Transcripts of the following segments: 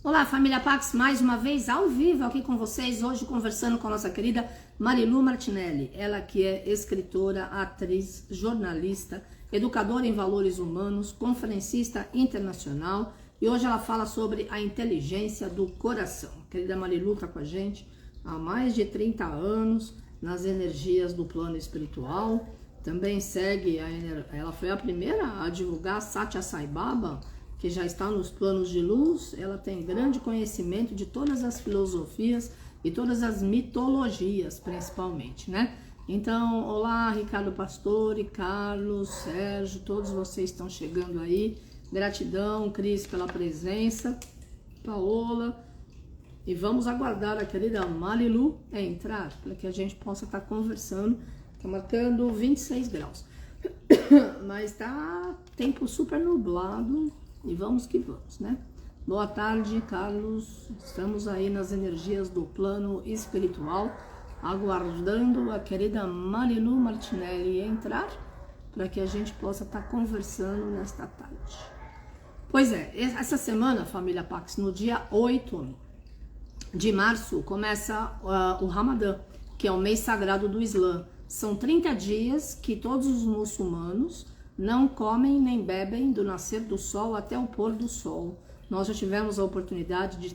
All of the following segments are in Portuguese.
Olá, família Pax, mais uma vez ao vivo aqui com vocês, hoje conversando com a nossa querida Marilu Martinelli, ela que é escritora, atriz, jornalista, educadora em valores humanos, conferencista internacional, e hoje ela fala sobre a inteligência do coração. A querida Marilu está com a gente há mais de 30 anos nas energias do plano espiritual, também segue, ela foi a primeira a divulgar Satya Sai Baba, que já está nos planos de luz. Ela tem grande conhecimento de todas as filosofias e todas as mitologias, principalmente, né? Então, olá, Ricardo Pastore, Carlos, Sérgio, todos vocês estão chegando aí. Gratidão, Cris, pela presença, Paola. E vamos aguardar a querida Marilu entrar, para que a gente possa estar conversando. Está marcando 26 graus. Mas tá tempo super nublado. E vamos que vamos, né? Boa tarde, Carlos. Estamos aí nas energias do plano espiritual, aguardando a querida Marilu Martinelli entrar, para que a gente possa estar conversando nesta tarde. Pois é, essa semana, família Pax, no dia 8 de março, começa o Ramadã, que é o mês sagrado do Islã. São 30 dias que todos os muçulmanos não comem nem bebem do nascer do sol até o pôr do sol. Nós já tivemos a oportunidade de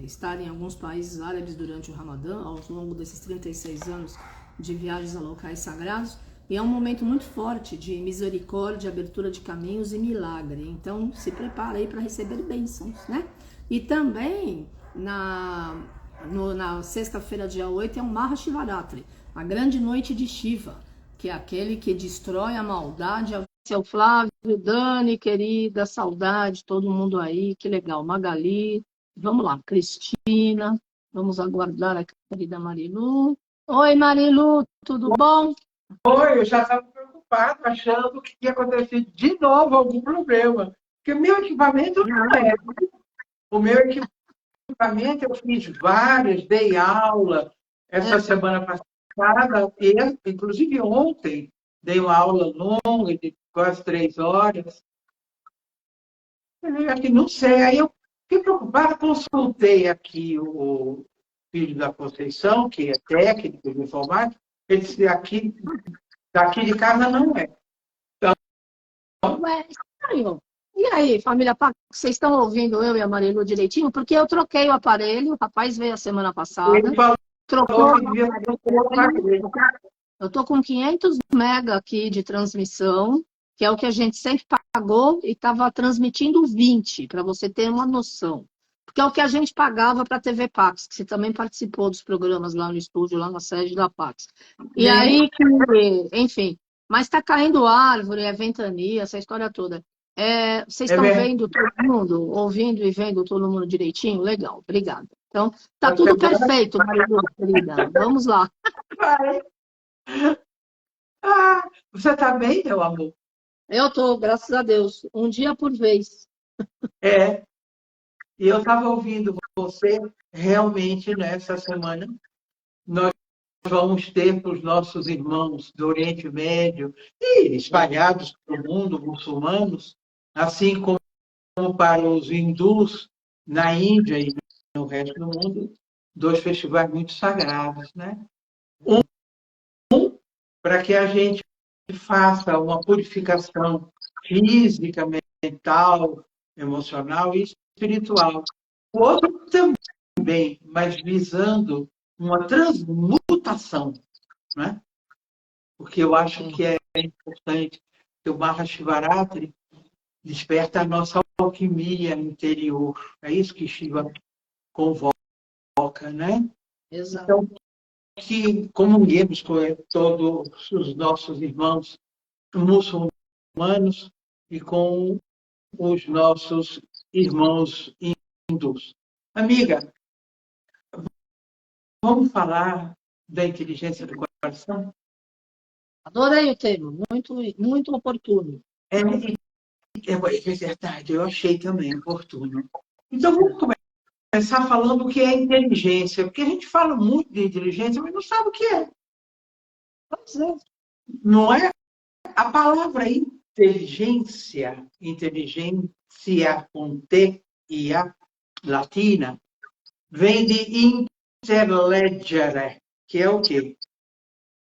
estar em alguns países árabes durante o Ramadã, ao longo desses 36 anos de viagens a locais sagrados, e é um momento muito forte de misericórdia, abertura de caminhos e milagre. Então, se prepara aí para receber bênçãos, né? E também, na sexta-feira, dia 8, é o Mahashivaratri, a grande noite de Shiva, que é aquele que destrói a maldade. Seu Flávio, Dani, querida, saudade, todo mundo aí, que legal. Magali, vamos lá, Cristina, vamos aguardar a querida Marilu. Oi, Marilu, tudo bom? Oi, eu já estava preocupado, achando que ia acontecer de novo algum problema. Porque o meu equipamento não é. O meu equipamento eu fiz várias, dei aula essa semana passada, e, inclusive ontem, dei uma aula longa, de quase 3 horas. Eu aqui não sei, aí eu fiquei preocupada, consultei aqui o filho da Conceição, que é técnico de informática, ele disse daqui de casa não é. Ué, estranho. E aí, família Pax, vocês estão ouvindo eu e a Marilu direitinho? Porque eu troquei o aparelho, o rapaz veio a semana passada, Ele falou trocou o que devia ter um aparelho. aparelho. Eu tô com 500 mega aqui de transmissão, que é o que a gente sempre pagou, e estava transmitindo 20, para você ter uma noção. Porque é o que a gente pagava para a TV Pax, que você também participou dos programas lá no estúdio, lá na sede da Pax. E aí, enfim, mas está caindo árvore, é ventania, essa história toda. Vocês É estão verdade. vendo todo mundo, ouvindo e vendo todo mundo direitinho? Legal, obrigada. Então, tá A tudo semana perfeito, Marilu, querida. Vamos lá. vai. Ah, você está bem, meu amor? Eu tô, graças a Deus, um dia por vez. É. E eu estava ouvindo você, realmente, nessa semana, nós vamos ter para os nossos irmãos do Oriente Médio e espalhados pelo mundo, muçulmanos, assim como para os hindus na Índia e no resto do mundo, 2 festivais muito sagrados, né? Para que a gente faça uma purificação física, mental, emocional e espiritual. O outro também, mas visando uma transmutação, né? Porque eu acho que é importante que o Mahashivaratri desperta a nossa alquimia interior. É isso que Shiva convoca, né? Exato. Então, que comunguemos com todos os nossos irmãos muçulmanos e com os nossos irmãos hindus. Amiga, vamos falar da inteligência do coração? Adorei o termo, muito, muito oportuno. É verdade, eu achei também oportuno. Então, vamos começar falando o que é inteligência, porque a gente fala muito de inteligência, mas não sabe o que é. Pois é. Não é? A palavra inteligência com T e A, latina, vem de interleggere, que é o quê?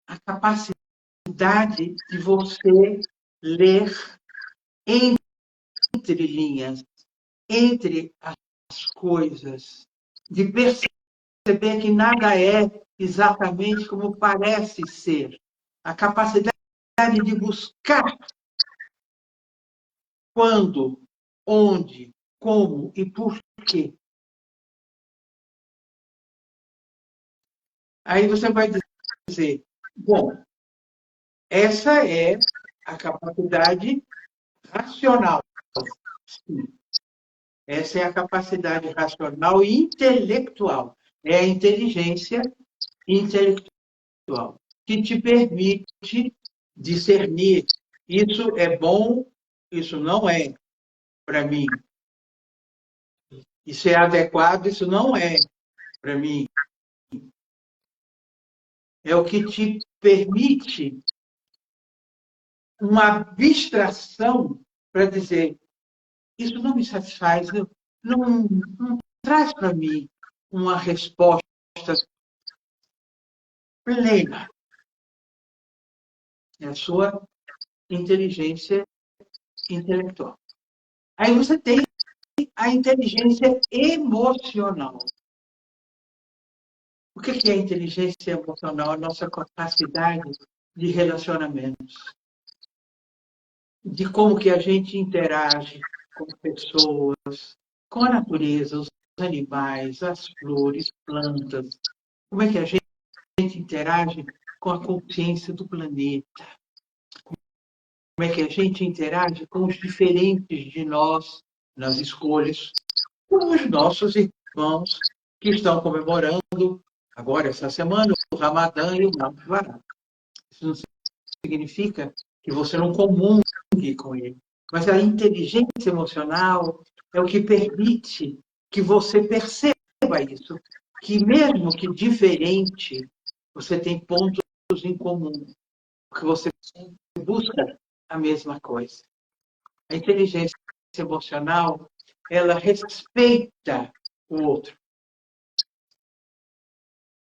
A capacidade de você ler entre linhas, entre as coisas, de perceber que nada é exatamente como parece ser. A capacidade de buscar quando, onde, como e por quê. Aí você vai dizer, bom, essa é a capacidade racional. Sim. Essa é a capacidade racional e intelectual. É a inteligência intelectual que te permite discernir isso é bom, isso não é para mim. Isso é adequado, isso não é para mim. É o que te permite uma abstração para dizer isso não me satisfaz, não traz para mim uma resposta plena. É a sua inteligência intelectual. Aí você tem a inteligência emocional. O que é a inteligência emocional? A nossa capacidade de relacionamentos. De como que a gente interage com pessoas, com a natureza, os animais, as flores, plantas. Como é que a gente interage com a consciência do planeta? Como é que a gente interage com os diferentes de nós nas escolhas, com os nossos irmãos que estão comemorando agora, essa semana, o Ramadã e o Mahvarat. Isso não significa que você não comungue com ele, mas a inteligência emocional é o que permite que você perceba isso, que mesmo que diferente, você tem pontos em comum, porque você busca a mesma coisa. A inteligência emocional, ela respeita o outro.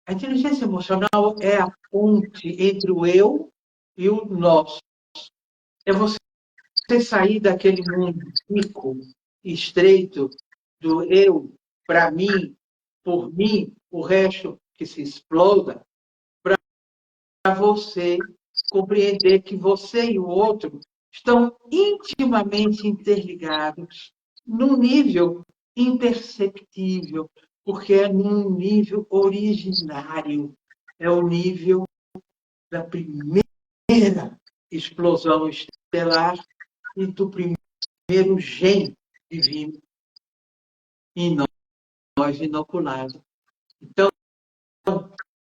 A inteligência emocional é a ponte entre o eu e o nós. É você sair daquele mundo rico, estreito, do eu, para mim, por mim, o resto que se exploda, para você compreender que você e o outro estão intimamente interligados, num nível imperceptível, porque é num nível originário, é o nível da primeira explosão estelar e do primeiro gene divino em nós inoculado. Então,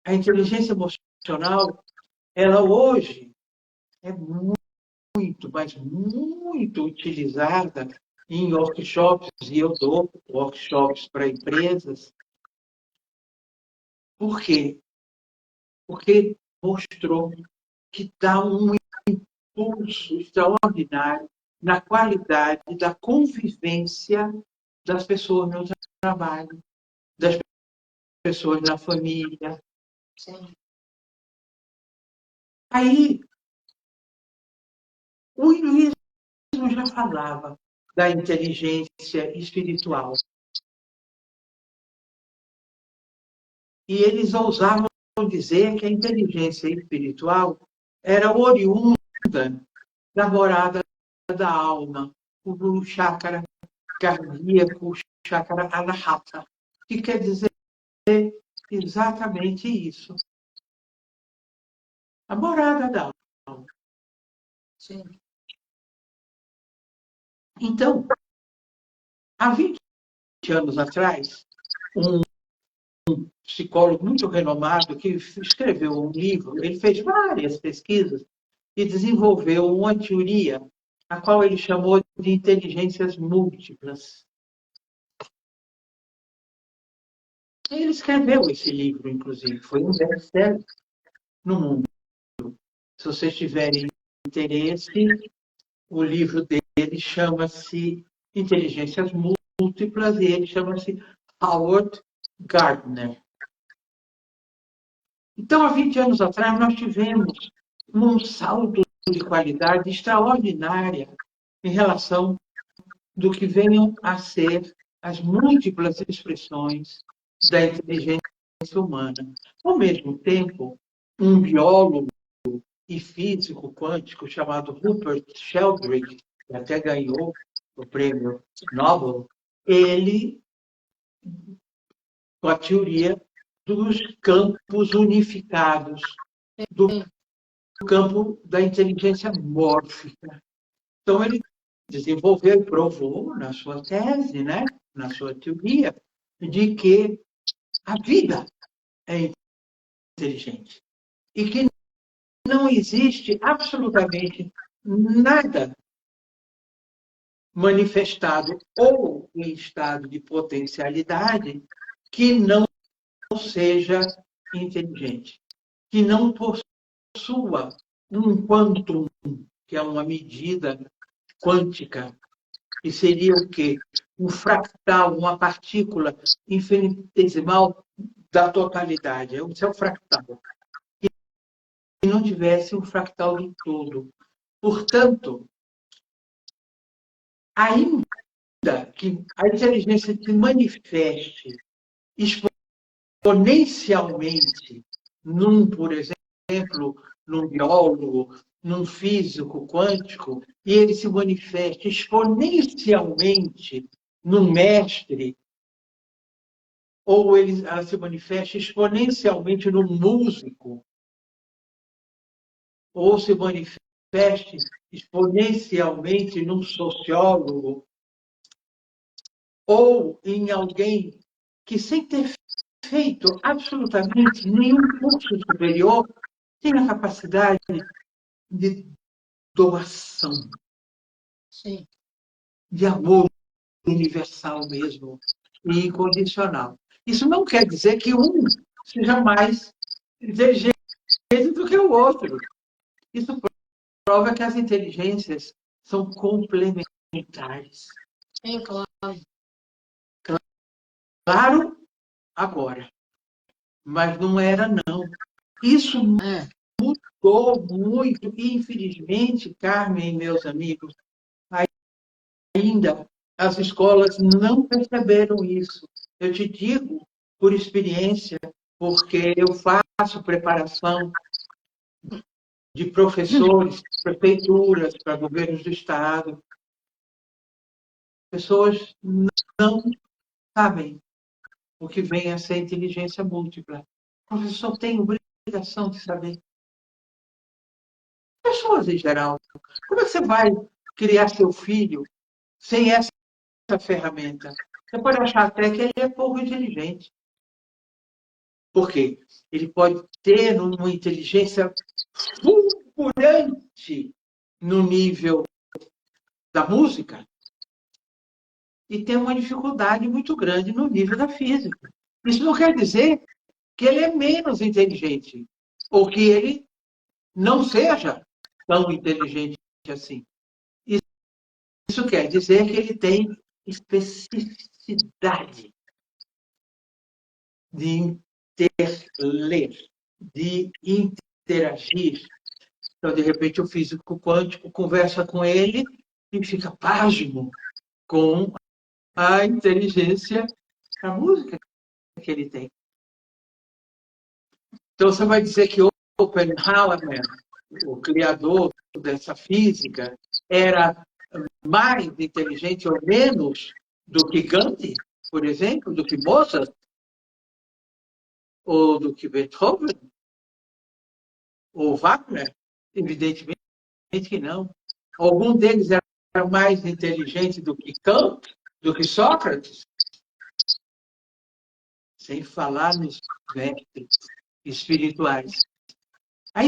a inteligência emocional, ela hoje é muito, mas muito utilizada em workshops, e eu dou workshops para empresas. Por quê? Porque mostrou que dá um impulso extraordinário na qualidade da convivência das pessoas no trabalho, das pessoas na família. Sim. Aí, o hinduísmo já falava da inteligência espiritual. E eles ousavam dizer que a inteligência espiritual era oriunda da morada da alma, o chácara cardíaco, o chácara anahata, que quer dizer exatamente isso. A morada da alma. Sim. Então, há 20 anos atrás, um psicólogo muito renomado que escreveu um livro, ele fez várias pesquisas e desenvolveu uma teoria, a qual ele chamou de inteligências múltiplas. Ele escreveu esse livro, inclusive, foi um best-seller no mundo. Se vocês tiverem interesse, o livro dele chama-se Inteligências múltiplas, e ele chama-se Howard Gardner. Então, há 20 anos atrás, nós tivemos um salto de qualidade extraordinária em relação do que venham a ser as múltiplas expressões da inteligência humana. Ao mesmo tempo, um biólogo e físico quântico chamado Rupert Sheldrake, que até ganhou o prêmio Nobel, ele, com a teoria dos campos unificados, do campo da inteligência mórfica. Então, ele desenvolveu e provou na sua tese, né, na sua teoria, de que a vida é inteligente e que não existe absolutamente nada manifestado ou em estado de potencialidade que não seja inteligente, que não possua um quantum, que é uma medida quântica, que seria o quê? Um fractal, uma partícula infinitesimal da totalidade. Esse é o fractal. E não tivesse um fractal do todo. Portanto, ainda que a inteligência se manifeste exponencialmente por exemplo, num biólogo, num físico quântico, e ele se manifeste exponencialmente num mestre, ou ela se manifeste exponencialmente num músico, ou se manifeste exponencialmente num sociólogo, ou em alguém que, sem ter feito absolutamente nenhum curso superior, tem a capacidade de doação, Sim. de amor universal mesmo, e incondicional. Isso não quer dizer que um seja mais inteligente do que o outro. Isso prova que as inteligências são complementares. Sim, claro. Claro, agora, mas não era, não. Isso mudou muito, e, infelizmente, Carmen e meus amigos, ainda as escolas não perceberam isso. Eu te digo por experiência, porque eu faço preparação de professores, prefeituras, para governos do Estado. Pessoas não sabem o que vem a ser inteligência múltipla. O professor tem obrigação de saber. Pessoas em geral. Como é que você vai criar seu filho sem essa ferramenta? Você pode achar até que ele é pouco inteligente. Por quê? Ele pode ter uma inteligência fulgurante no nível da música e ter uma dificuldade muito grande no nível da física. Isso não quer dizer que ele é menos inteligente ou que ele não seja tão inteligente assim. Isso quer dizer que ele tem especificidade de interler, de interagir. Então, de repente, o físico quântico conversa com ele e fica pasmo com a inteligência, a música que ele tem. Então, você vai dizer que Oppenheimer, o criador dessa física, era mais inteligente ou menos do que Gandhi, por exemplo, do que Mozart, ou do que Beethoven, ou Wagner? Evidentemente que não. Algum deles era mais inteligente do que Kant, do que Sócrates? Sem falar nos mestres espirituais. A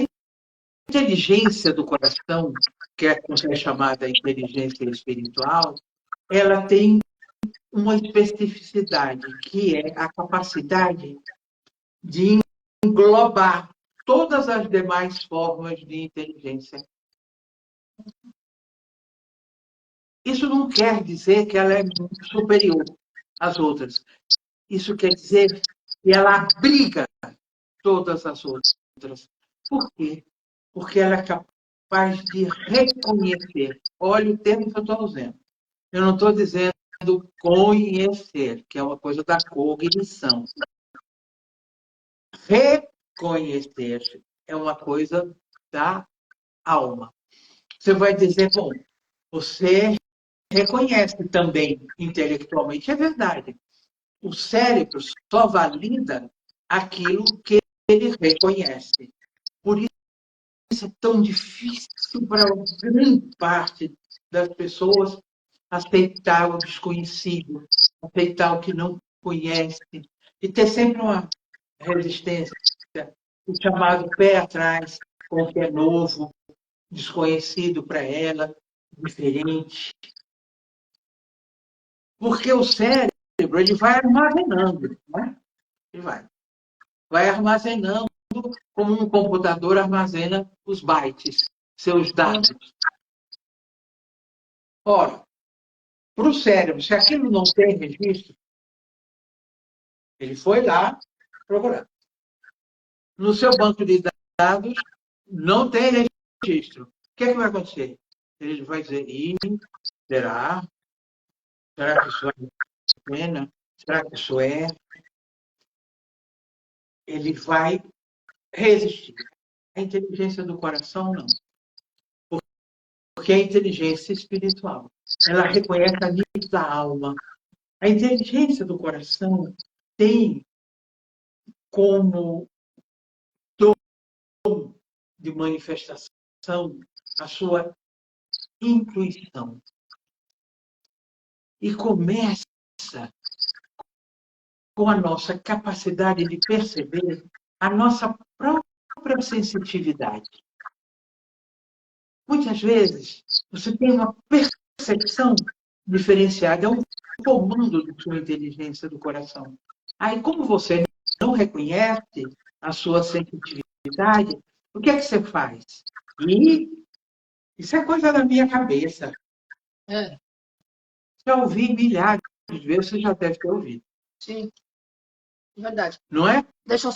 inteligência do coração, que é chamada inteligência espiritual, ela tem uma especificidade, que é a capacidade de englobar todas as demais formas de inteligência. Isso não quer dizer que ela é superior às outras. Isso quer dizer que ela abriga todas as outras. Por quê? Porque ela é capaz de reconhecer. Olha o termo que eu estou usando. Eu não estou dizendo conhecer, que é uma coisa da cognição. Reconhecer é uma coisa da alma. Você vai dizer, bom, você reconhece também intelectualmente, é verdade. O cérebro só valida aquilo que ele reconhece. Por isso é tão difícil para grande parte das pessoas aceitar o desconhecido, aceitar o que não conhece, e ter sempre uma resistência, o chamado pé atrás com o que é novo, desconhecido para ela, diferente. Porque o cérebro ele vai armazenando, né? Ele vai armazenando como um computador armazena os bytes, seus dados. Ora, para o cérebro, se aquilo não tem registro, ele foi lá procurar. No seu banco de dados, não tem registro. O que é que vai acontecer? Ele vai dizer, será? Será que isso é pena? Será que isso é? Ele vai resistir. A inteligência do coração, não. Porque é a inteligência espiritual. Ela reconhece a nível da alma. A inteligência do coração tem como dom de manifestação a sua intuição. E começa com a nossa capacidade de perceber a nossa própria sensitividade. Muitas vezes, você tem uma percepção diferenciada, é um comando de sua inteligência do coração. Aí, como você não reconhece a sua sensitividade, o que é que você faz? E isso é coisa da minha cabeça. Já ouvi milhares de vezes, você já deve ter ouvido. Sim, verdade. Não é? Deixa eu...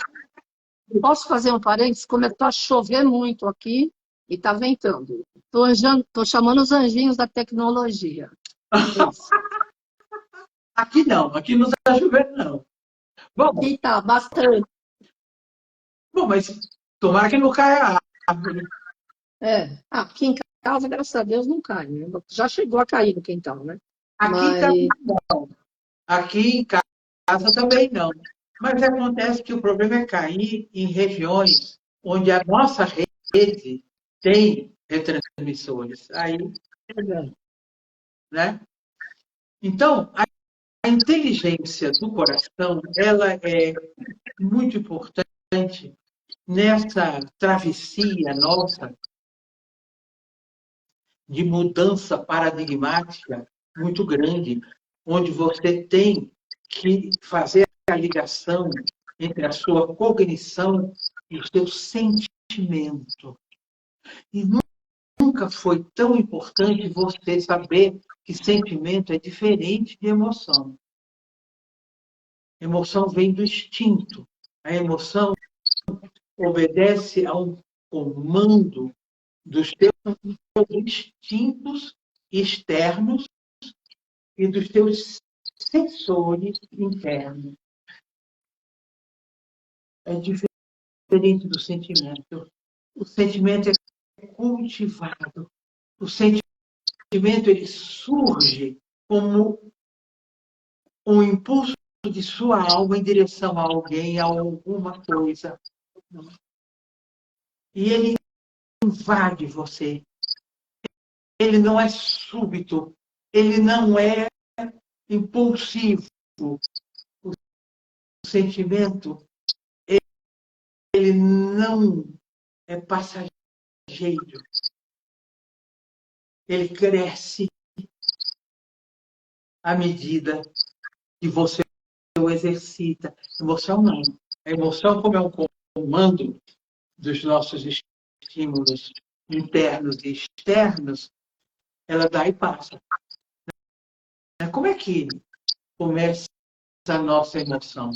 Posso fazer um parênteses? Começou a chover muito aqui e está ventando. Estou chamando os anjinhos da tecnologia. Aqui não, aqui não está chovendo, não. Bom, aqui está bastante. Bom, mas tomara que não caia a árvore. Aqui em casa, graças a Deus, não cai. Né? Já chegou a cair no quintal, né? Aqui também não. Aqui em casa também não. Mas acontece que o problema é cair em regiões onde a nossa rede tem retransmissores. Aí, né? Então, a inteligência do coração, ela é muito importante nessa travessia nossa de mudança paradigmática muito grande, onde você tem que fazer a ligação entre a sua cognição e o seu sentimento. E nunca foi tão importante você saber que sentimento é diferente de emoção. Emoção vem do instinto. A emoção obedece a um comando dos teus instintos externos e dos teus sensores internos. É diferente do sentimento. O sentimento é cultivado. O sentimento ele surge como um impulso de sua alma em direção a alguém, a alguma coisa. E ele invade você. Ele não é súbito. Ele não é impulsivo. O sentimento, ele não é passageiro. Ele cresce à medida que você o exercita. Emoção não. A emoção, como é um comando dos nossos estímulos internos e externos, ela dá e passa. Como é que começa a nossa emoção?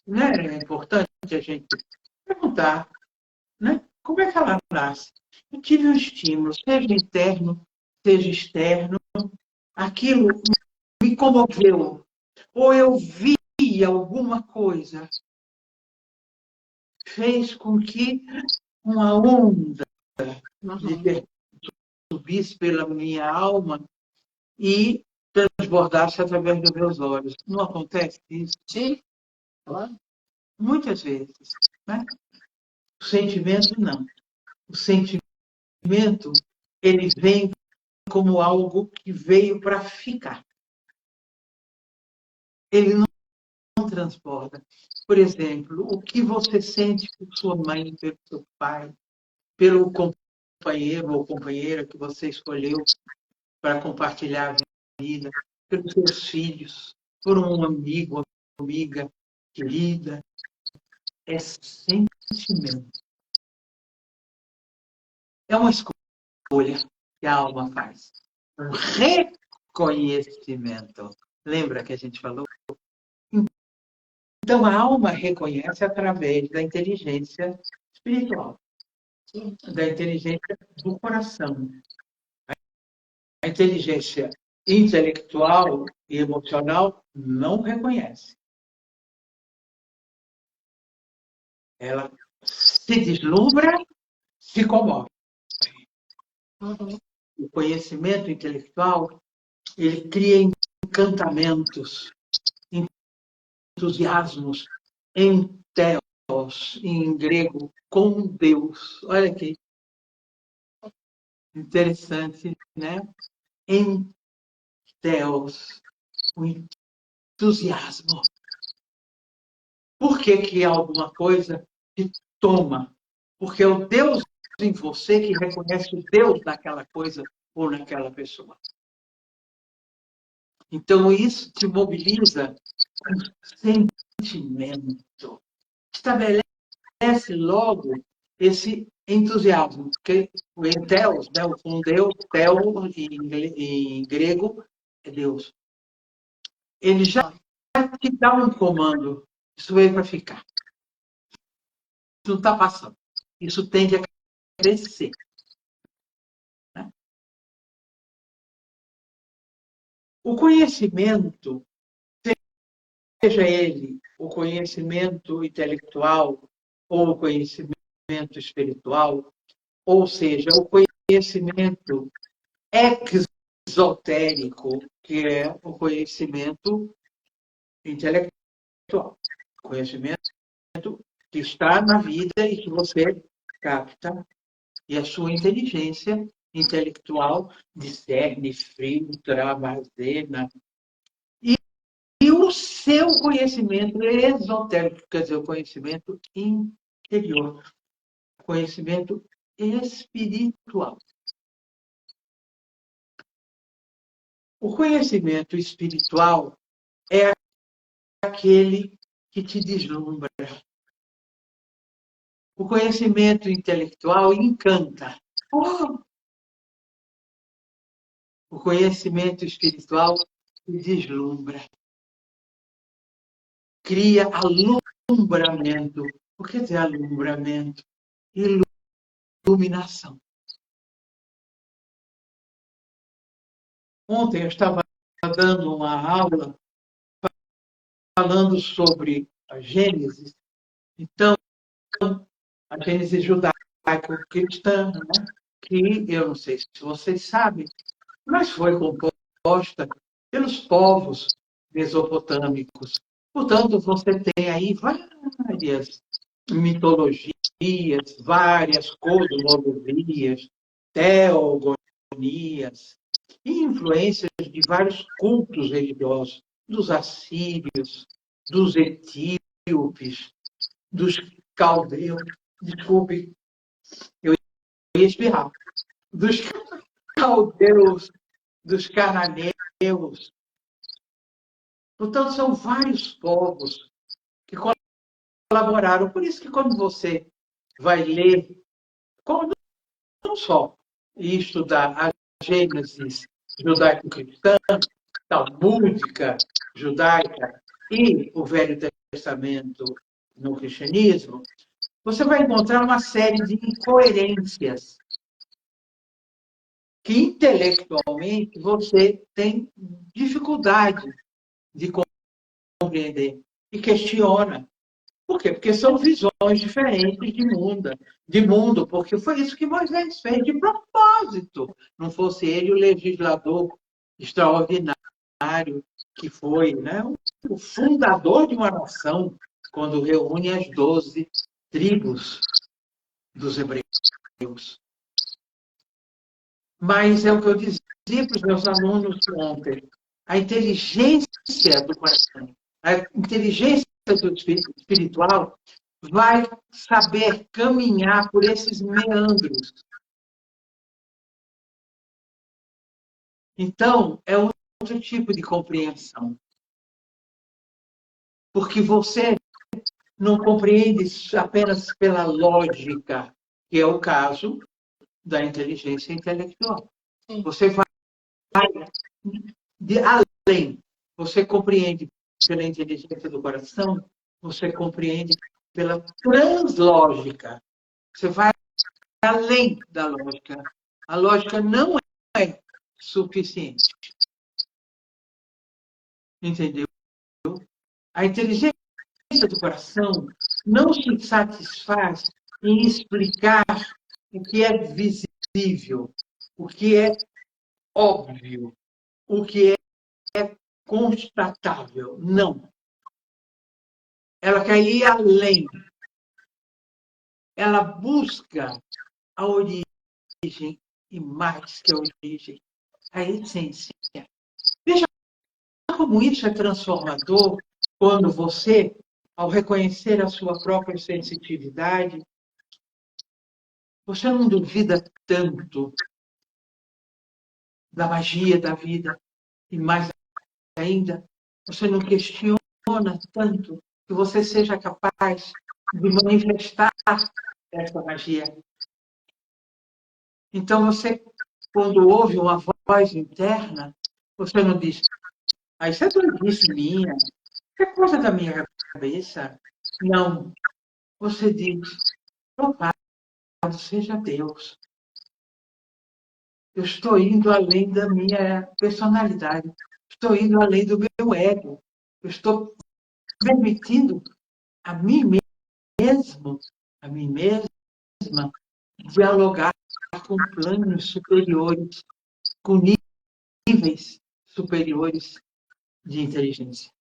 Não é importante a gente perguntar, né? Como é que ela nasce? Eu tive um estímulo, seja interno, seja externo, aquilo me comoveu, ou eu vi alguma coisa, fez com que uma onda de ter subisse pela minha alma e transbordasse através dos meus olhos. Não acontece isso? Sim, claro. Muitas vezes. Né? O sentimento, não. O sentimento, ele vem como algo que veio para ficar. Ele não transborda. Por exemplo, o que você sente por sua mãe, pelo seu pai, pelo companheiro ou companheira que você escolheu para compartilhar a vida, pelos seus filhos, por um amigo, amiga querida, é sentimento. É uma escolha que a alma faz. Um reconhecimento. Lembra que a gente falou? Então, a alma reconhece através da inteligência espiritual, da inteligência do coração. A inteligência intelectual e emocional não reconhece. Ela se deslumbra, se comove. O conhecimento intelectual, ele cria encantamentos, entusiasmos, enteos, em grego, com Deus. Olha que interessante, né? Enteos, o entusiasmo. Por que alguma coisa te toma? Porque é o Deus em você que reconhece o Deus naquela coisa ou naquela pessoa. Então, isso te mobiliza um sentimento. Estabelece logo esse entusiasmo, porque o enteos, né, um Deus, tel em grego, é Deus. Ele já te dá um comando. Isso veio para ficar. Isso não está passando. Isso tende a crescer. Né? O conhecimento, seja ele o conhecimento intelectual ou o conhecimento espiritual, ou seja, o conhecimento exotérico, que é o conhecimento intelectual, conhecimento que está na vida e que você capta, e a sua inteligência intelectual discerne, filtra, armazena. E o seu conhecimento esotérico, quer dizer, o conhecimento interior, conhecimento espiritual. O conhecimento espiritual é aquele que te deslumbra. O conhecimento intelectual encanta. O conhecimento espiritual te deslumbra. Cria alumbramento. O que é alumbramento? Iluminação. Ontem eu estava dando uma aula falando sobre a Gênesis. Então, a Gênesis judaico-cristã, né? Que eu não sei se vocês sabem, mas foi composta pelos povos mesopotâmicos. Portanto, você tem aí várias mitologias, várias cosmologias, teogonias, e influências de vários cultos religiosos, dos assírios, dos etíopes, dos caldeus, desculpe, eu ia espirrar, dos caldeus, dos cananeus. Portanto, são vários povos que colaboraram. Por isso que quando você vai ler, não só e estudar a Gênesis judaico-cristã, talmúdica, judaica e o Velho Testamento no cristianismo, você vai encontrar uma série de incoerências que intelectualmente você tem dificuldade de compreender e questiona. Por quê? Porque são visões diferentes de mundo, porque foi isso que Moisés fez de propósito. Não fosse ele o legislador extraordinário que foi, né? O fundador de uma nação, quando reúne as 12 tribos dos hebreus. Mas é o que eu dizia para os meus alunos ontem. A inteligência do coração, a inteligência do espiritual vai saber caminhar por esses meandros. Então, é outro tipo de compreensão. Porque você não compreende apenas pela lógica, que é o caso da inteligência intelectual. Você vai de além. Você compreende pela inteligência do coração, você compreende pela translógica. Você vai além da lógica. A lógica não é suficiente. Entendeu? A inteligência do coração não se satisfaz em explicar o que é visível, o que é óbvio, o que é constatável. Não. Ela quer ir além. Ela busca a origem e mais que a origem, a essência. Veja como isso é transformador quando você, ao reconhecer a sua própria sensitividade, você não duvida tanto da magia da vida e mais ainda, você não questiona tanto que você seja capaz de manifestar essa magia. Então, você, quando ouve uma voz interna, você não diz, isso é doidice minha, é coisa da minha cabeça. Não. Você diz, louvado seja Deus. Eu estou indo além da minha personalidade. Estou indo além do meu ego. Eu estou permitindo a mim mesma, dialogar com planos superiores, com níveis superiores de inteligência.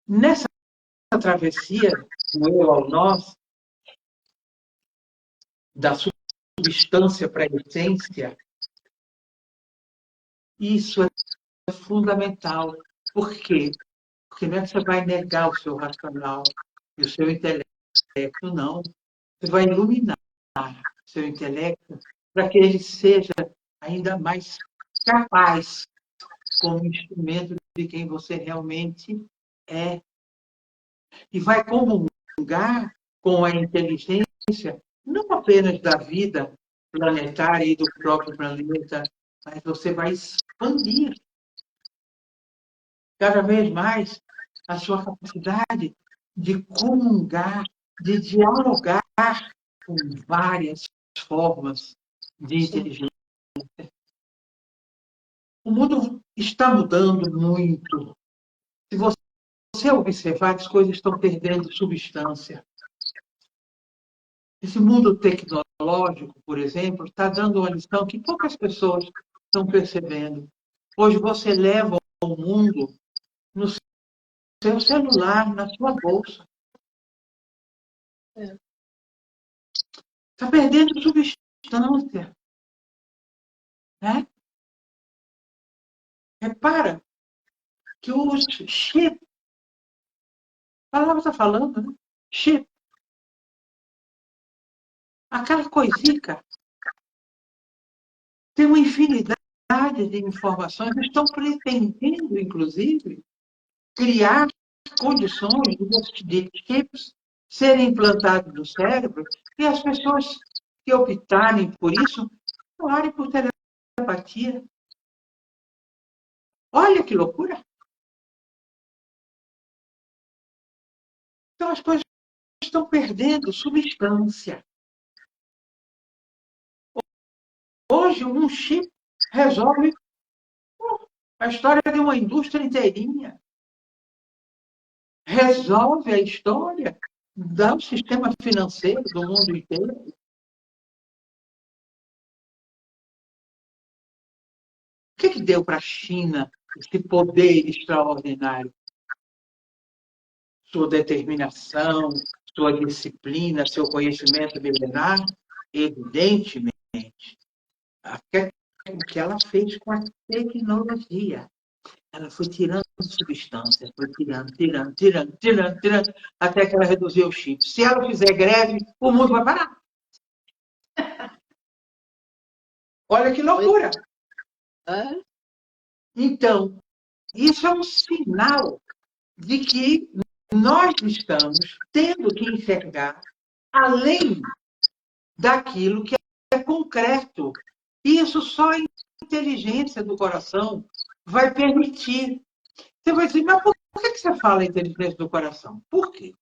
Nessa travessia do eu ao nós, da substância para a essência, isso é fundamental. Por quê? Porque não é que você vai negar o seu racional e o seu intelecto, não. Você vai iluminar o seu intelecto para que ele seja ainda mais capaz como instrumento de quem você realmente é. E vai comungar com a inteligência, não apenas da vida planetária e do próprio planeta, mas você vai expandir cada vez mais a sua capacidade de comungar, de dialogar com várias formas de inteligência. O mundo está mudando muito. Se você observar, as coisas estão perdendo substância. Esse mundo tecnológico, por exemplo, está dando uma lição que poucas pessoas estão percebendo. Hoje você leva o mundo no seu celular, na sua bolsa. Está perdendo substância. Né? Repara que os chip, a palavra está falando, né? Chip, aquela coisica, tem uma infinidade de informações, estão pretendendo, inclusive, criar condições de chips serem implantados no cérebro e as pessoas que optarem por isso, falarem por telepatia. Olha que loucura! Então as coisas estão perdendo substância. Hoje, um chip resolve a história de uma indústria inteirinha. Resolve a história do sistema financeiro do mundo inteiro. O que deu para a China esse poder extraordinário? Sua determinação, sua disciplina, seu conhecimento milenar? Evidentemente. O que ela fez com a tecnologia. Ela foi tirando substância, foi tirando, até que ela reduziu o chip. Se ela fizer greve, o mundo vai parar. Olha que loucura! Então, isso é um sinal de que nós estamos tendo que enxergar além daquilo que é concreto. Isso só a inteligência do coração vai permitir. Você vai dizer, mas por que você fala inteligência do coração? Por quê?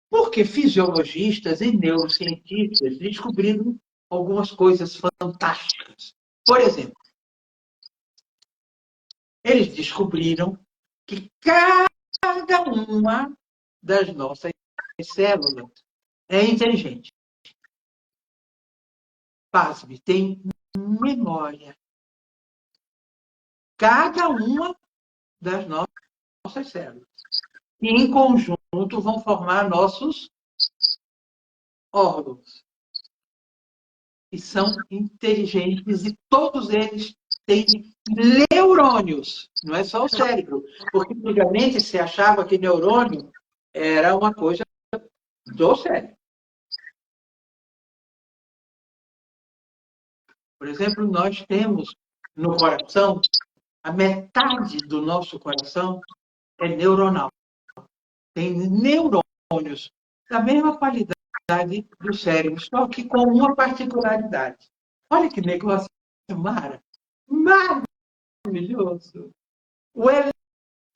Porque fisiologistas e neurocientistas descobriram algumas coisas fantásticas. Por exemplo, eles descobriram que cada uma das nossas células é inteligente. Pasme, tem memória. Cada uma das nossas células. E, em conjunto, vão formar nossos órgãos. E são inteligentes, e todos eles têm neurônios. Não é só o cérebro. Porque, antigamente, se achava que neurônio era uma coisa do cérebro. Por exemplo, nós temos no coração, a metade do nosso coração é neuronal. Tem neurônios da mesma qualidade do cérebro, só que com uma particularidade. Olha que negócio maravilhoso. O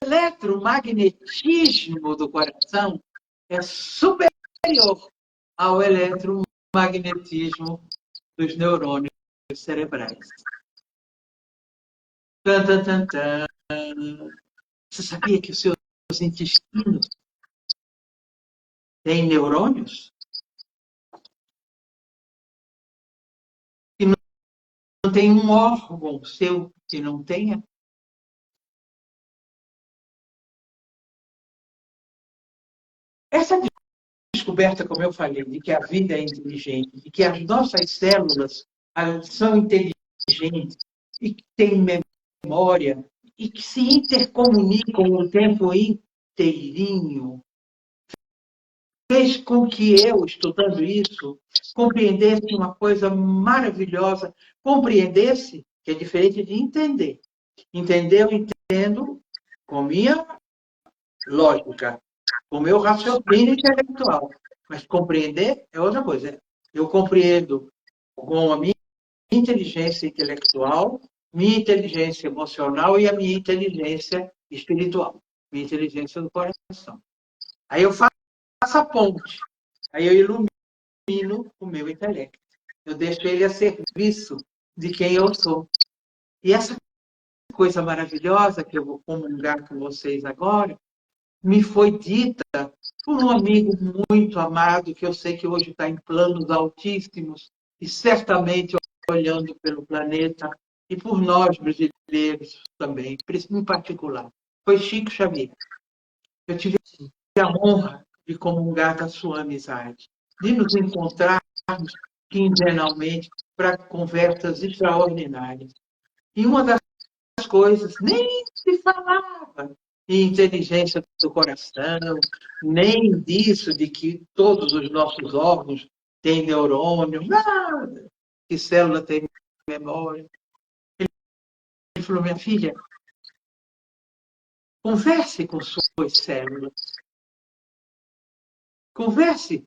eletromagnetismo do coração é superior ao eletromagnetismo dos neurônios cerebrais. Tan, tan, tan, tan. Você sabia que os seus intestinos têm neurônios? Que não tem um órgão seu que não tenha? Essa descoberta, como eu falei, de que a vida é inteligente, de que as nossas células são inteligentes e que têm memória e que se intercomunicam o tempo inteirinho, fez com que eu, estudando isso, compreendesse uma coisa maravilhosa. Compreendesse, que é diferente de entender. Entender, eu entendo com minha lógica, com meu raciocínio intelectual. Mas compreender é outra coisa. Eu compreendo com a minha inteligência intelectual, minha inteligência emocional e a minha inteligência espiritual, minha inteligência do coração. Aí eu faço a ponte, aí eu ilumino o meu intelecto. Eu deixo ele a serviço de quem eu sou. E essa coisa maravilhosa que eu vou comungar com vocês agora, me foi dita por um amigo muito amado, que eu sei que hoje está em planos altíssimos, e certamente olhando pelo planeta, e por nós brasileiros também, em particular. Foi Chico Xavier. Eu tive a honra de comungar com a sua amizade, de nos encontrarmos quinzenalmente para conversas extraordinárias. E uma das coisas nem se falava em inteligência do coração, nem disso de que todos os nossos órgãos têm neurônio, nada, que célula tem memória. Ele falou, minha filha, converse com suas células, converse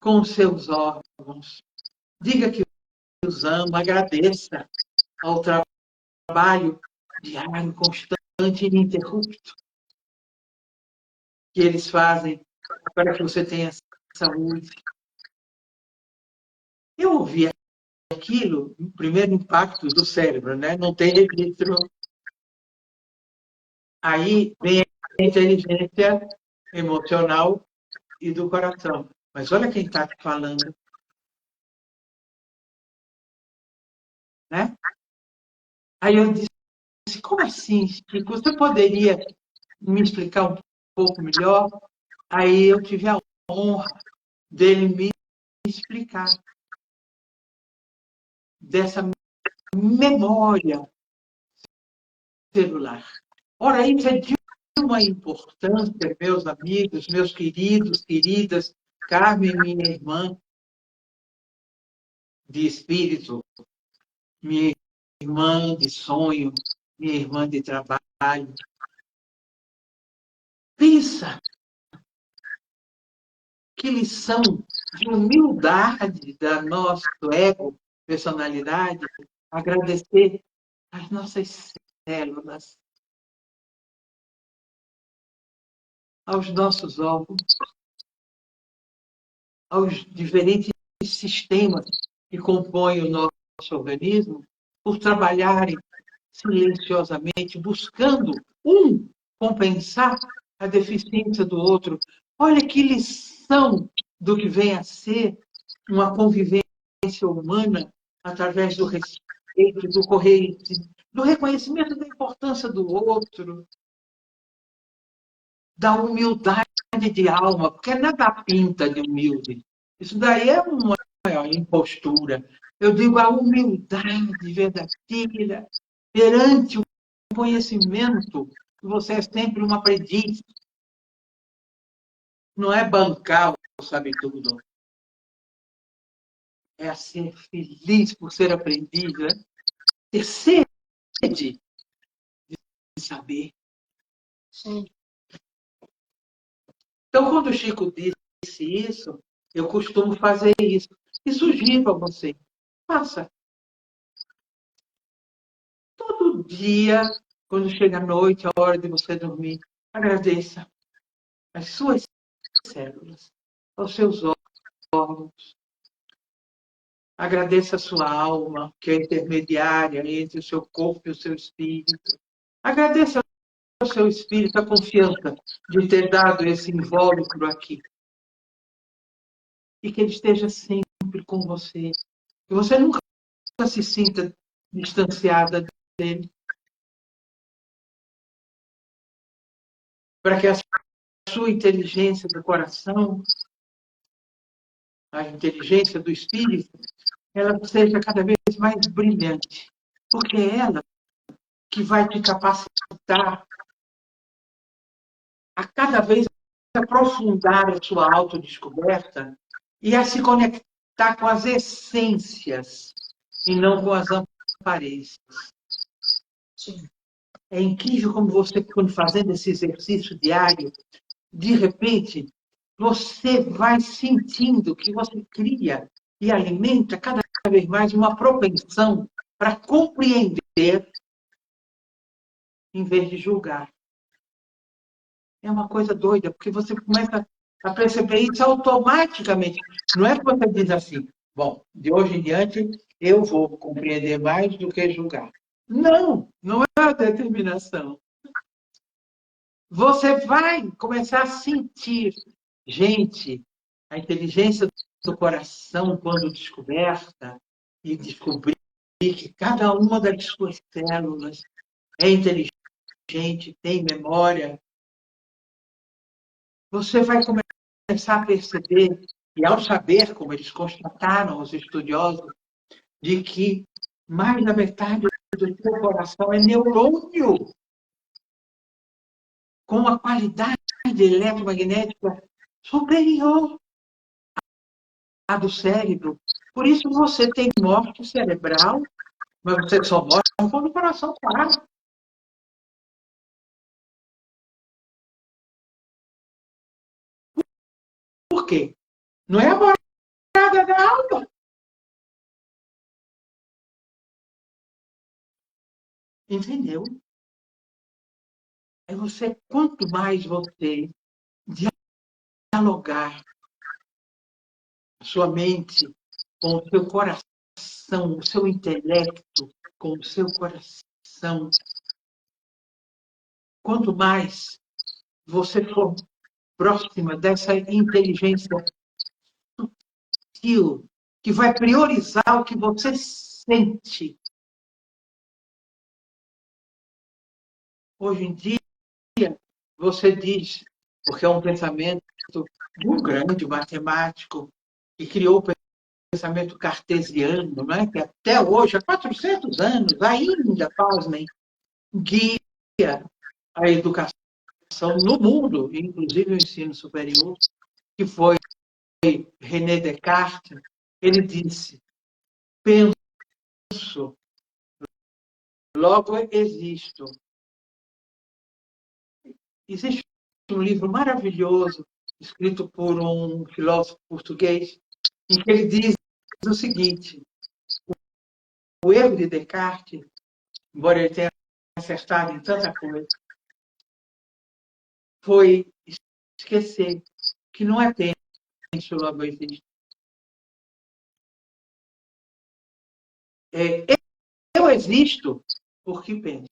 com os seus órgãos, diga que os ama, agradeça ao trabalho diário, constante e ininterrupto que eles fazem para que você tenha saúde. Eu ouvi aquilo, o primeiro impacto do cérebro, né? Não tem registro. Aí vem a inteligência emocional e do coração. Mas olha quem está falando, né? Aí eu disse, como assim, Chico? Você poderia me explicar um pouco melhor? Aí eu tive a honra dele me explicar dessa memória celular. Ora, isso é de uma importância, meus amigos, meus queridos, queridas, Carmen, minha irmã de espírito, minha irmã de sonho, minha irmã de trabalho. Pensa que lição de humildade da nosso ego, personalidade, agradecer as nossas células, aos nossos órgãos, aos diferentes sistemas que compõem o nosso organismo, por trabalharem silenciosamente, buscando compensar a deficiência do outro. Olha que lição do que vem a ser uma convivência humana através do respeito, do reconhecimento da importância do outro, da humildade de alma, porque nada pinta de humilde. Isso daí é uma impostura. Eu digo a humildade verdadeira perante o conhecimento, que você é sempre um aprendiz. Não é bancar o sabe tudo. É ser feliz por ser aprendiz, né? Ter sede de saber. Sim. Então, quando o Chico disse isso, eu costumo fazer isso. E sugiro a você, faça. Todo dia, quando chega a noite, a hora de você dormir, agradeça as suas células, aos seus órgãos. Agradeça a sua alma, que é intermediária entre o seu corpo e o seu espírito. Agradeça ao seu espírito a confiança de ter dado esse invólucro aqui. E que ele esteja sempre com você. Que você nunca se sinta distanciada dele. Para que a sua inteligência do coração, a inteligência do espírito, ela seja cada vez mais brilhante. Porque é ela que vai te capacitar a cada vez aprofundar a sua autodescoberta e a se conectar com as essências e não com as aparências. Sim. É incrível como você, quando fazendo esse exercício diário, de repente, você vai sentindo que você cria e alimenta cada vez mais uma propensão para compreender em vez de julgar. É uma coisa doida, porque você começa a perceber isso automaticamente. Não é que você diz assim, bom, de hoje em diante eu vou compreender mais do que julgar. Não, não é a determinação. Você vai começar a sentir, gente, a inteligência do coração, quando descoberta, e descobrir que cada uma das suas células é inteligente, tem memória, você vai começar a perceber, e ao saber, como eles constataram, os estudiosos, de que mais da metade do seu coração é neurônio, com uma qualidade eletromagnética superior à do cérebro. Por isso você tem morte cerebral, mas você só morre quando o coração para. Por quê? Não é a morada da alma. Entendeu? quanto mais você dialogar a sua mente com o seu coração, o seu intelecto com o seu coração, quanto mais você for próxima dessa inteligência sutil, que vai priorizar o que você sente. Hoje em dia, você diz, porque é um pensamento de um grande matemático que criou o pensamento cartesiano, né? Que até hoje, há 400 anos, ainda, pasmem, guia a educação no mundo, inclusive o ensino superior, que foi René Descartes. Ele disse: penso, logo existo. Existe um livro maravilhoso, escrito por um filósofo português, em que ele diz o seguinte: o erro de Descartes, embora ele tenha acertado em tanta coisa, foi esquecer que não é penso, logo existe. Eu existo porque penso.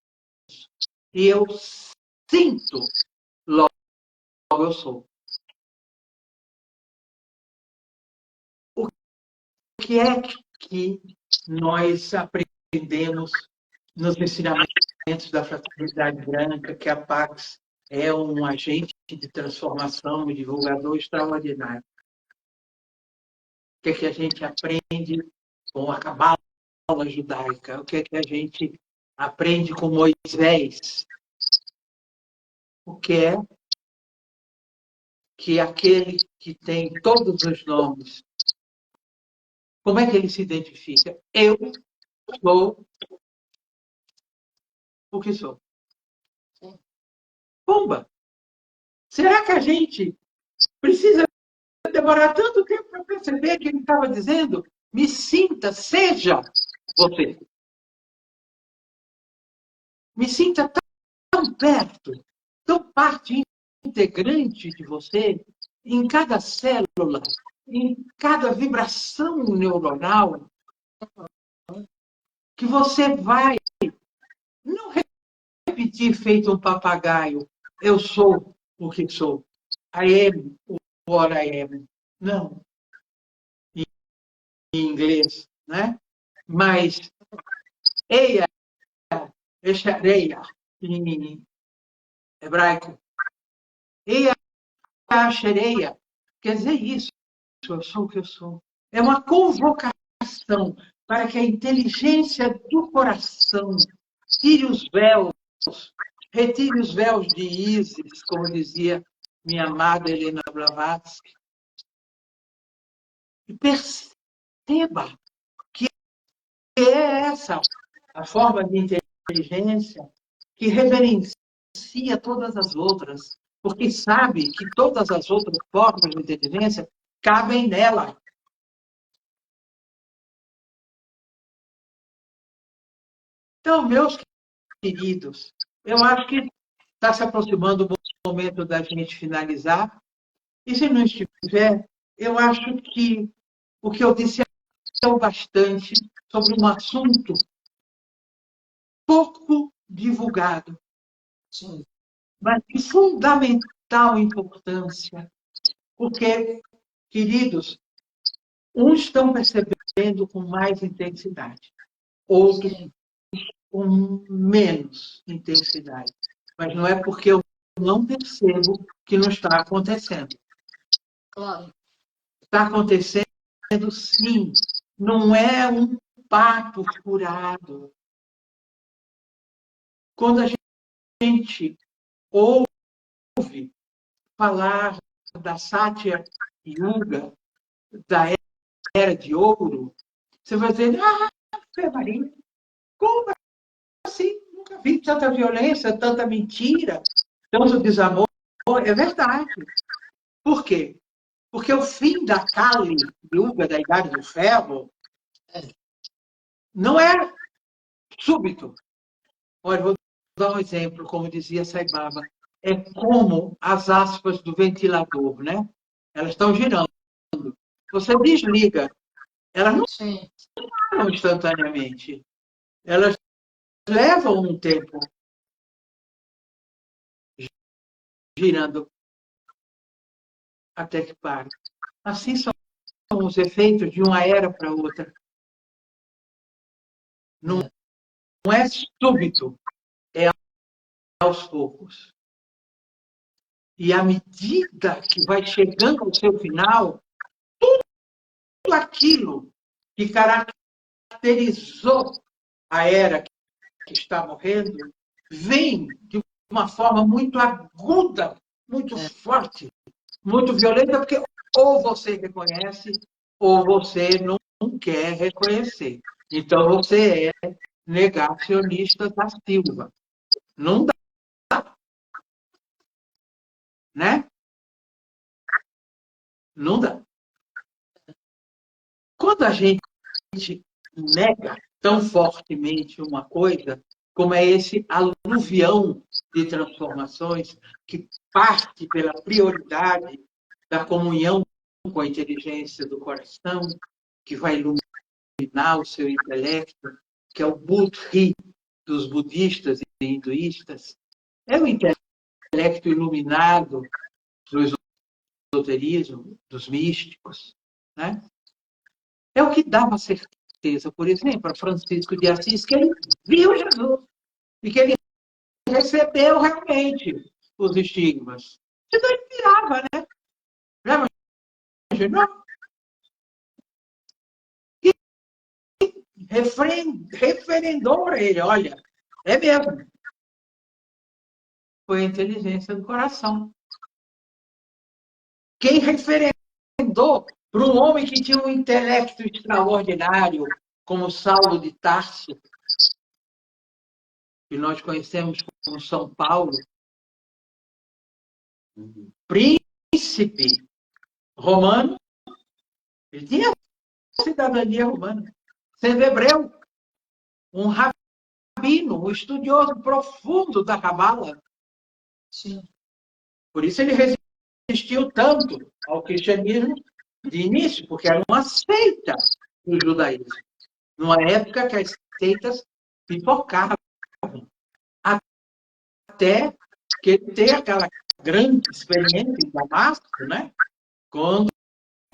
E eu sinto, logo eu sou. O que é que nós aprendemos nos ensinamentos da Fraternidade Branca, que a Pax é um agente de transformação e divulgador extraordinário? O que é que a gente aprende com a Cabala judaica? O que é que a gente aprende com Moisés? O que é que aquele que tem todos os nomes, como é que ele se identifica? Eu sou o que sou. Pumba! Será que a gente precisa demorar tanto tempo para perceber que ele estava dizendo? Me sinta, seja você. Me sinta tão perto, tão parte integrante de você, em cada célula, em cada vibração neuronal, que você vai não repetir feito um papagaio, eu sou o que sou. I am what I am. Não, em inglês, né? Mas eia, echareia, em hebraico, eia, xereia, quer dizer isso, eu sou o que eu sou. É uma convocação para que a inteligência do coração tire os véus, retire os véus de Ísis, como dizia minha amada Helena Blavatsky, e perceba que é essa a forma de inteligência que reverencia todas as outras, porque sabe que todas as outras formas de inteligência cabem nela. Então, meus queridos, eu acho que está se aproximando o momento da gente finalizar. E se não estiver, eu acho que o que eu disse é o bastante sobre um assunto pouco divulgado, mas de fundamental importância, porque, queridos, uns estão percebendo com mais intensidade, outros com menos intensidade. Mas não é porque eu não percebo que não está acontecendo. Claro. Está acontecendo, sim. Não é um papo furado. Quando a gente ouve falar da Satya Yuga, da Era de Ouro, você vai dizer, Maria, como assim? Nunca vi tanta violência, tanta mentira, tanto desamor. É verdade. Por quê? Porque o fim da Kali Yuga, da Idade do Ferro, não é súbito. Olha, vou dar um exemplo, como dizia Sai Baba. É como as aspas do ventilador, né? Elas estão girando. Você desliga. Elas não Sim. param instantaneamente. Elas levam um tempo girando até que pare. Assim são os efeitos de uma era para outra. Não é súbito, é aos poucos. E à medida que vai chegando ao seu final, tudo aquilo que caracterizou a era que está morrendo vem de uma forma muito aguda, muito forte, muito violenta, porque ou você reconhece ou você não quer reconhecer. Então você é negacionista da Silva. Não dá, né? Não dá. Quando a gente nega tão fortemente uma coisa, como é esse aluvião de transformações que parte pela prioridade da comunhão com a inteligência do coração, que vai iluminar o seu intelecto, que é o Buddhi dos budistas e hinduístas, é o intelecto iluminado do esoterismo, dos místicos, né? É o que dava certeza, por exemplo, a Francisco de Assis, que ele viu Jesus e que ele recebeu realmente os estigmas. Isso ele pirava, né? Já imaginou? E referendou para ele, olha, é mesmo. Foi a inteligência do coração. Quem referendou para um homem que tinha um intelecto extraordinário, como Saulo de Tarso, que nós conhecemos como São Paulo, príncipe romano, ele tinha cidadania romana, sendo hebreu, um rabino, um estudioso profundo da Cabala. Sim. Por isso ele resistiu tanto ao cristianismo de início, porque era uma seita do judaísmo. Numa época que as seitas pipocavam. Até que ele tem aquela grande experiência em Damasco, né? Quando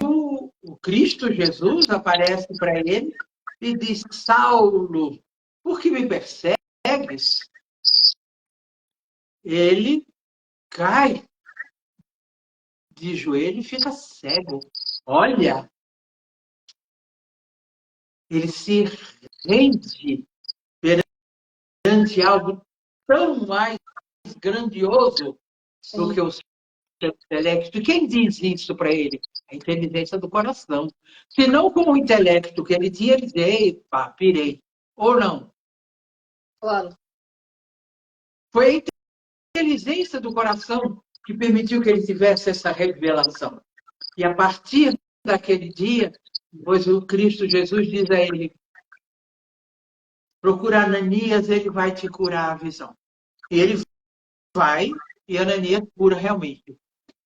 o Cristo Jesus aparece para ele e diz: Saulo, por que me persegues? Ele cai de joelho e fica cego. Olha, ele se rende perante algo tão mais grandioso do que o seu intelecto. E quem diz isso para ele? A inteligência do coração. Se não com o intelecto que ele tinha, ele dizia: epa, pirei. Ou não. Claro. Foi a inteligência do coração que permitiu que ele tivesse essa revelação. E a partir daquele dia, pois o Cristo Jesus diz a ele: procura Ananias, ele vai te curar a visão. E ele vai, e Ananias cura realmente.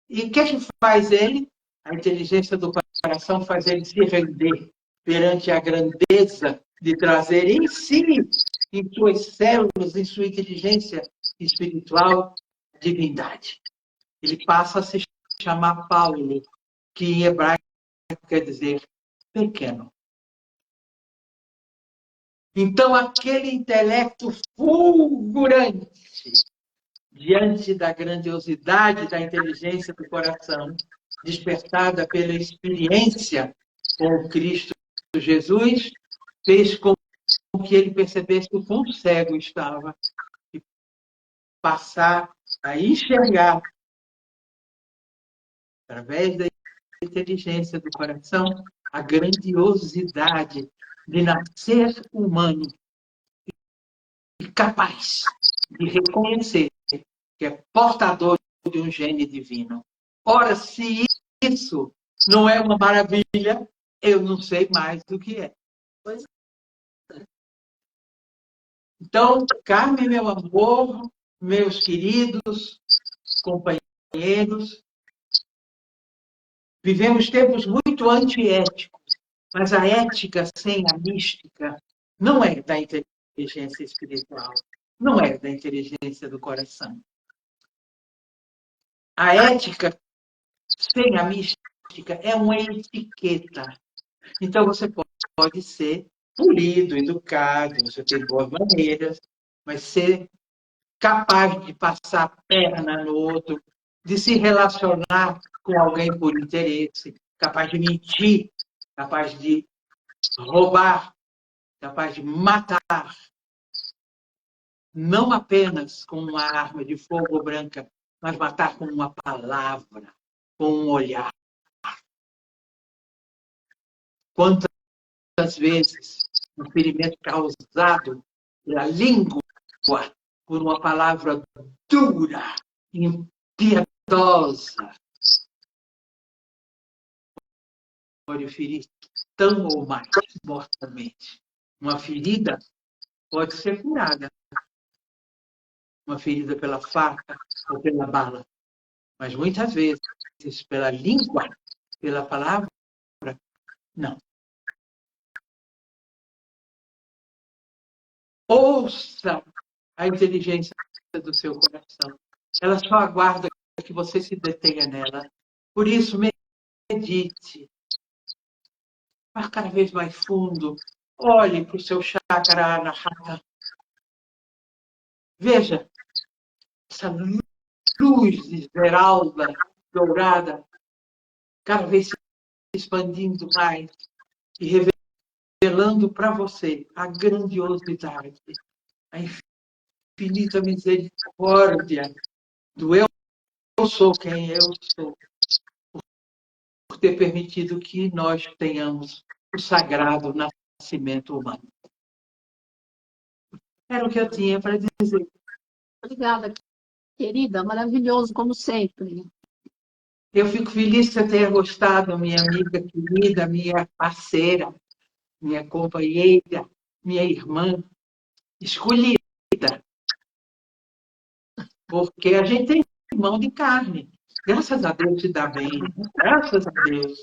E o que faz ele? A inteligência do coração faz ele se render perante a grandeza de trazer em si, em suas células, em sua inteligência espiritual, divindade. Ele passa a se chamar Paulo, que em hebraico quer dizer pequeno. Então, aquele intelecto fulgurante, diante da grandiosidade da inteligência do coração, despertada pela experiência com o Cristo Jesus, fez com que ele percebesse o quão cego estava e passar a enxergar, através da inteligência do coração, a grandiosidade de nascer humano e capaz de reconhecer que é portador de um gene divino. Ora, se isso não é uma maravilha, eu não sei mais do que é. Pois é. Então, Carmen, meu amor, meus queridos companheiros, vivemos tempos muito antiéticos, mas a ética sem a mística não é da inteligência espiritual, não é da inteligência do coração. A ética sem a mística é uma etiqueta. Então, você pode ser polido, educado, você tem boas maneiras, mas ser capaz de passar a perna no outro, de se relacionar com alguém por interesse, capaz de mentir, capaz de roubar, capaz de matar, não apenas com uma arma de fogo branca, mas matar com uma palavra, com um olhar. Quantas vezes o ferimento causado pela língua, por uma palavra dura, impiedosa, pode ferir tão ou mais mortalmente. Uma ferida pode ser curada, uma ferida pela faca ou pela bala, mas muitas vezes pela língua, pela palavra, não. Ouça a inteligência do seu coração. Ela só aguarda que você se detenha nela. Por isso, medite. Vá cada vez mais fundo. Olhe para o seu chakra anahata. Veja essa luz esmeralda, dourada, cada vez se expandindo mais e revelando para você a grandiosidade, a infinita misericórdia do eu sou quem eu sou, por ter permitido que nós tenhamos o sagrado nascimento humano. Era o que eu tinha para dizer. Obrigada, querida. Maravilhoso, como sempre. Eu fico feliz que você tenha gostado, minha amiga querida, minha parceira, minha companheira, minha irmã escolhida. Porque a gente tem irmão de carne. Graças a Deus se dá bem. Graças a Deus.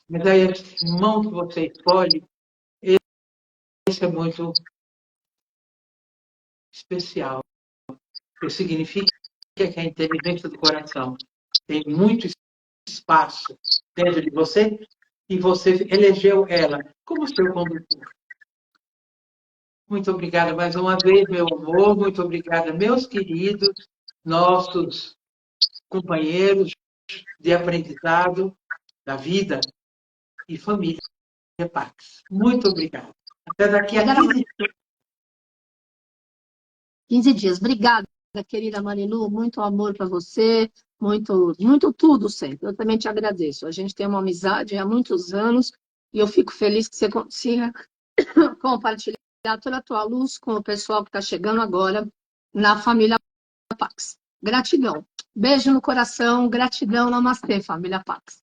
Mas aí, esse irmão que você escolhe, esse é muito especial. Porque significa que a inteligência do coração tem muito espaço dentro de você e você elegeu ela como seu condutor. Muito obrigada mais uma vez, meu amor. Muito obrigada, meus queridos, nossos companheiros de aprendizado da vida e família Pax. Muito obrigada. Até daqui a 15 dias. 15 dias. Obrigada, querida Marilu. Muito amor para você. Muito, muito tudo sempre. Eu também te agradeço. A gente tem uma amizade há muitos anos e eu fico feliz que você consiga compartilhar toda a tua luz com o pessoal que está chegando agora na família Pax. Gratidão. Beijo no coração. Gratidão. Namastê, família Pax.